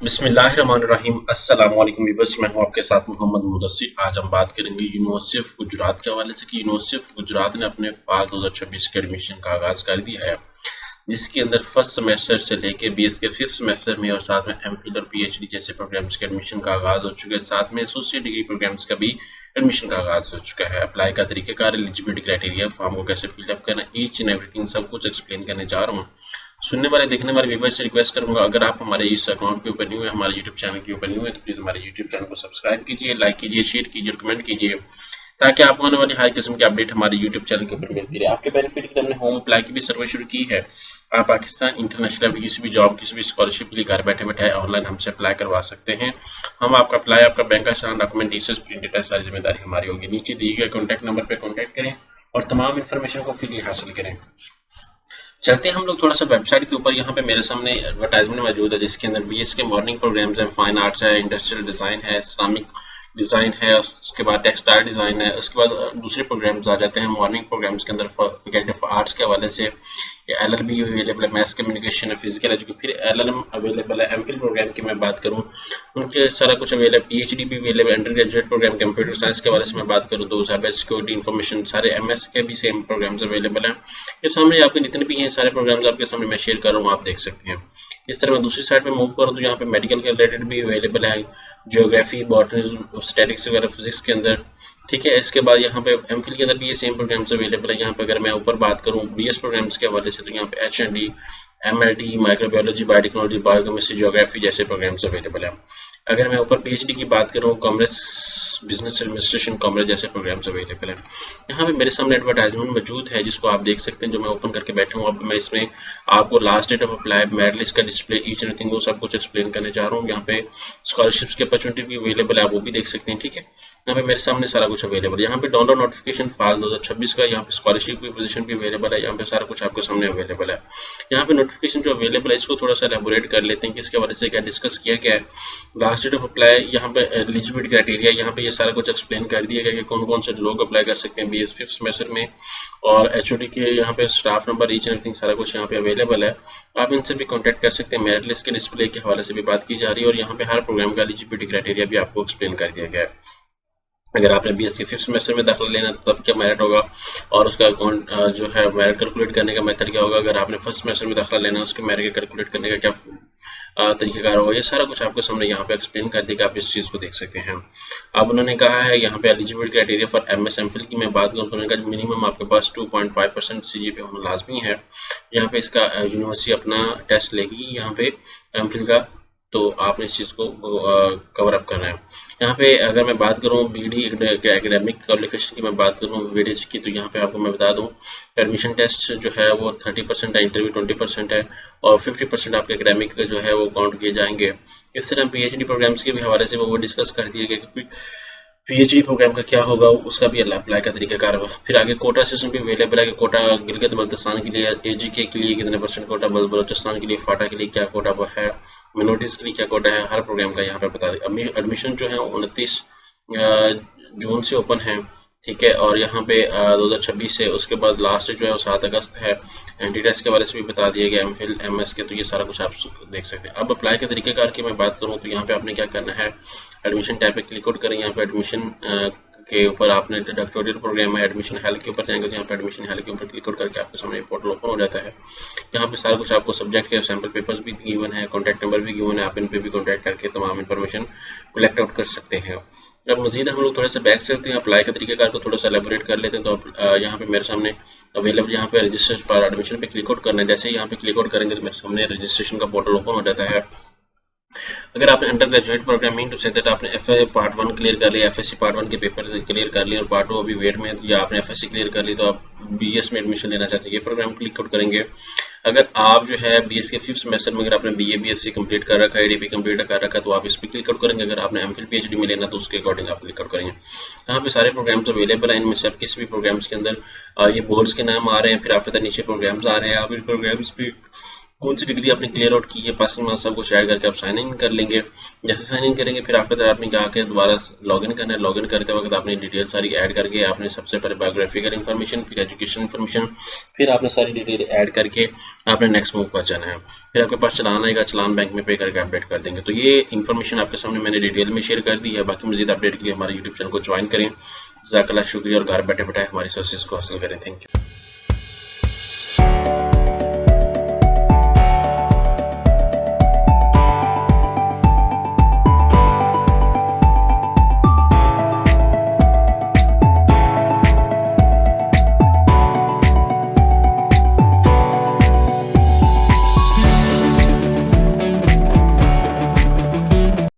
बिस्मिल्लाहिर्रहमानिर्रहीम। अस्सलाम वालेकुम व्यूअर्स, मैं हूं आपके साथ मोहम्मद मुदस्सिर। आज हम बात करेंगे यूनिवर्सिटी ऑफ गुजरात के हवाले से कि यूनिवर्सिटी ऑफ गुजरात ने अपने फाल 2026 के एडमिशन का आगाज कर दिया है, जिसके अंदर फर्स्ट सेमेस्टर से लेके बीएस के फिफ्थ सेमेस्टर में और साथ में एमफिल और पीएचडी जैसे प्रोग्राम्स के एडमिशन का आगाज हो चुका है। साथ में एसोसिएट डिग्री प्रोग्राम्स का भी एडमिशन का आगाज हो चुका है। अप्लाई का तरीकाकार, एलिजिबिलिटी क्राइटेरिया, फॉर्म को कैसे फिलअप करना, ईच एंड एवरीथिंग सब कुछ एक्सप्लेन करने जा रहा हूँ। सुनने वाले देखने वाले व्यूअर्स से रिक्वेस्ट करूंगा, अगर आप हमारे इस अकाउंट के ऊपर न्यू है, हमारे यूट्यूब चैनल के ऊपर न्यू है, तो प्लीज हमारे यूट्यूब चैनल को सब्सक्राइब कीजिए, लाइक कीजिए, शेयर कीजिए, कमेंट कीजिए, ताकि आपको आने वाली हर किस्म की अपडेट हमारे यूट्यूब चैनल के ऊपर मिलती रहे। आपके बेनिफिट के लिए हमने होम अप्लाई की भी सर्विस शुरू की है। आप पाकिस्तान इंटरनेशनल किसी भी जॉब, किसी भी स्कॉलरशिप के लिए घर बैठे बैठे ऑनलाइन हमसे अप्लाई करवा सकते हैं। हम आपका अप्लाई, आपका बैंक का सारा डॉक्यूमेंट, डिटेल्स, प्रिंटेड है, सारी जिम्मेदारी हमारी होगी। नीचे दिए गए कॉन्टैक्ट नंबर पर कॉन्टैक्ट करें और तमाम इन्फॉर्मेशन को फ्री हासिल करें। चलते हैं हम लोग थोड़ा सा वेबसाइट के ऊपर। यहाँ पे मेरे सामने एडवर्टाइजमेंट मौजूद है, जिसके अंदर बीएस के मॉर्निंग प्रोग्राम्स हैं, फाइन आर्ट्स है, इंडस्ट्रियल डिज़ाइन है, इस्लामिक डिज़ाइन है, उसके बाद टेक्सटाइल डिज़ाइन है, उसके बाद दूसरे प्रोग्राम्स आ जाते हैं। मॉर्निंग प्रोग्राम्स के अंदर फैकल्टी ऑफ आर्ट्स के हवाले से एलएलबी अवेलेबल है, मैथ्स कम्युनिकेशन है, फिजिकल एजुकेशन, फिर एलएलएम अवेलेबल है। एमफिल प्रोग्राम की मैं बात करूँ, उनके सारा कुछ अवेलेबल, पीएचडी भी available, under graduate program computer science के हवाले से मैं बात करूँ तो साइबर सिक्योरिटी, इन्फॉर्मेशन, सारे एमएस के भी सेम प्रोग्राम्स अवेलेबल हैं। ये सामने आपके जितने भी हैं सारे प्रोग्राम्स आपके सामने मैं शेयर कर रहा हूँ, आप देख सकते हैं। इस तरह मैं दूसरी साइड पे मूव करूँ तो यहाँ पे मेडिकल के रिलेटेड भी अवेलेबल है, जियोग्राफी, बॉटनी, स्टैटिक्स वगैरह फिजिक्स के अंदर। ठीक है, इसके बाद यहाँ पे एमफिल के अंदर भी ये सेम प्रोग्राम्स अवेलेबल है। यहाँ पे अगर मैं ऊपर बात करूँ बीएस प्रोग्राम्स के हवाले से तो यहाँ पे HND, MLT, microbiology, biotechnology, biochemistry, geography जैसे प्रोग्राम्स अवेलेबल है। अगर मैं ऊपर पीएचडी की बात करूँ, कॉमर्स, बिजनेस एडमिनिस्ट्रेशन, कॉमर्स जैसे प्रोग्राम्स अवेलेबल है। यहाँ पे मेरे सामने एडवर्टाइजमेंट मौजूद है, जिसको आप देख सकते हैं, जो मैं ओपन करके बैठा हूँ। अब मैं इसमें आपको last date of apply, merit list का डिस्प्ले, ईच एंड वो सब कुछ एक्सप्लेन करने जा रहा हूँ। यहाँ पे स्कॉलरशिप्स की अपॉर्चुनिटी भी अवेलेबल है, आप वो भी देख सकते हैं। ठीक है, यहाँ पे मेरे सामने सारा कुछ अवेलेबल है। यहाँ पे डाउनलोड नोटिफिकेशन फाइल 2026 का, यहाँ पे स्कॉलरशिप की पोजीशन भी अवेलेबल है। यहाँ पे सारा कुछ आपके सामने अवेलेबल है। यहाँ पे नोटिफिकेशन जो अवेलेबल है, इसको थोड़ा सा एलेबोरेट कर लेते हैं कि इसके बारे से क्या डिस्कस किया गया है। लास्ट डेट ऑफ अप्लाई, यहाँ पे एलिजिबिलिटी क्राइटेरिया, यहाँ पे ये सारा कुछ एक्सप्लेन कर दिया गया कि कौन कौन से लोग अप्लाई कर सकते हैं बीएस फिफ्थ सेमेस्टर में, और एचओडी के यहाँ पे staff number, each and everything सारा कुछ यहाँ पे अवेलेबल है। आप इनसे भी कॉन्टैक्ट कर सकते हैं। मेरिट लिस्ट के डिस्प्ले के हवाले से भी बात की जा रही है और यहाँ पे हर प्रोग्राम का एलिजिबिलिटी क्राइटेरिया भी आपको एक्सप्लेन कर दिया गया है। अगर आपने बीएस के फिफ्थ सेमेस्टर में दाखिला लेना तो तब क्या मेरिट होगा और उसका जो है मेरिट कैलकुलेट करने का मेथड क्या होगा। अगर आपने फर्स्ट सेमेस्टर में दाखिला लेना है, उसके मेरिट कैलकुलेट करने का क्या तरीकाकार होगा, ये सारा कुछ आपके सामने यहाँ पे एक्सप्लेन कर देगा, आप इस चीज़ को देख सकते हैं। अब उन्होंने कहा है यहाँ पे eligibility criteria for MS MPhil की मैं बात करूँ तो उन्होंने कहा मिनिमम आपके पास 2.5% सीजीपीए होना लाजमी है। यहाँ पे इसका यूनिवर्सिटी अपना टेस्ट लेगी यहाँ पे एमफिल का, तो आपने इस चीज़ को कवर अप करना है। यहाँ पे अगर मैं बात करूँ बीडी एकेडमिक क्वालिफिकेशन की मैं बात करूँ बीडीएस की, तो यहाँ पे आपको मैं बता दूँ एडमिशन टेस्ट जो है वो 30% है, इंटरव्यू 20% है और 50% आपके एकेडमिक जो है वो काउंट किए जाएंगे। इस तरह पीएचडी प्रोग्राम्स के भी हवाले से वो डिस्कस कर दिए गए कि पीएचडी प्रोग्राम का क्या होगा, उसका भी अप्लाई का तरीकाकार होगा। फिर आगे कोटा सिस्टम भी अवेलेबल है कि कोटा गिलगित बल्तिस्तान के लिए, एजीके के लिए कितने % कोटा, बलोचिस्तान के लिए, फाटा के लिए क्या कोटा है, मिनोरिटीज के लिए क्या कोटा है, हर प्रोग्राम का यहाँ पे बता दें। एडमिशन जो है 29 जून से ओपन है। ठीक है, और यहाँ पे 2026 से, उसके बाद लास्ट जो है वो 7 अगस्त है। एंटी टेस्ट के बारे से भी बता दिया गया, एमफिल एमएस के, तो ये सारा कुछ आप देख सकते हैं। अब अप्लाई के तरीकेकार की मैं बात करूँ तो यहाँ पे आपने क्या करना है, एडमिशन टैब पे क्लिक आउट करें। यहाँ पे एडमिशन के ऊपर आपने डॉक्टोरियल प्रोग्राम है, एडमिशन हेल्थ के ऊपर जाएंगे तो यहाँ पे एडमिशन हेल्थ के ऊपर क्लिक आउट करके आपके सामने पोर्टल ओपन हो जाता है। यहाँ पे सारा कुछ आपको सब्जेक्ट के सैम्पल पेपर्स भी गिवन है, कॉन्टैक्ट नंबर भी गिवन है, आप इन पे भी कॉन्टैक्ट करके तमाम इन्फॉर्मेशन कलेक्ट आउट कर सकते हैं। अब मजीद हम लोग थोड़ा सा बैक चलते हैं, अप्लाई के तरीकेकार को थोड़ा सा एलेबोरेट कर लेते हैं। तो यहाँ पे मेरे सामने अवेलेबल, यहाँ पे रजिस्टर फॉर एडमिशन पे क्लिक आउट करना है। जैसे ही यहाँ पे क्लिक आउट करेंगे तो मेरे सामने रजिस्ट्रेशन का पोर्टल ओपन हो जाता है। अगर आपने undergraduate programming to say that आपने एफए पार्ट 1 क्लियर कर लिया, एफएससी पार्ट 1 के पेपर क्लियर कर लिए और पार्ट 2 अभी वेट में, या आपने एफएससी क्लियर कर ली तो आप बीएस में एडमिशन लेना चाहते हैं, ये प्रोग्राम क्लिक आउट करेंगे। अगर आप जो है बीएस के फिफ्थ सेमेस्टर में अगर आपने बीए बीएससी कंप्लीट कर रखा है, एडीपी कंप्लीट कर रखा है, तो आप इस पर क्लिक आउट करेंगे। अगर आपने एमफिल पीएचडी में लेना तो उसके अकॉर्डिंग आप क्लिक आउट करेंगे। यहाँ पे सारे प्रोग्राम्स अवेलेबल हैं, इनमें से आप किसी भी प्रोग्राम्स के अंदर ये बोर्ड्स के नाम आ रहे हैं, फिर आपके नीचे प्रोग्राम्स आ रहे हैं, आप इन प्रोग्राम्स पे कौन सी डिग्री आपने क्लियर आउट की है, पासिंग मार्क्स सब कुछ ऐड करके आप साइन इन कर लेंगे। जैसे साइन इन करेंगे फिर आफ्टर दैट आपने क्या आके दोबारा लॉगिन करना है। लॉगिन करते वक्त आपने डिटेल सारी ऐड करके आपने सबसे पहले बायोग्राफिकल इन्फॉर्मेशन, फिर एजुकेशन इन्फॉर्मेशन, फिर आपने सारी डिटेल ऐड करके आपने नेक्स्ट मूव पर जाना है। फिर आपके पास चलान आएगा, चलान बैंक में पे करके अपडेट कर देंगे। तो ये इन्फॉर्मेशन आपके सामने मैंने डिटेल में शेयर कर दी है। बाकी मजीद अपडेट के लिए हमारे यूट्यूब चैनल को ज्वाइन करें। जज़ाकल्लाह, शुक्रिया, और घर बैठे बैठे हमारी सर्विसेज को हासिल करें। Thank you.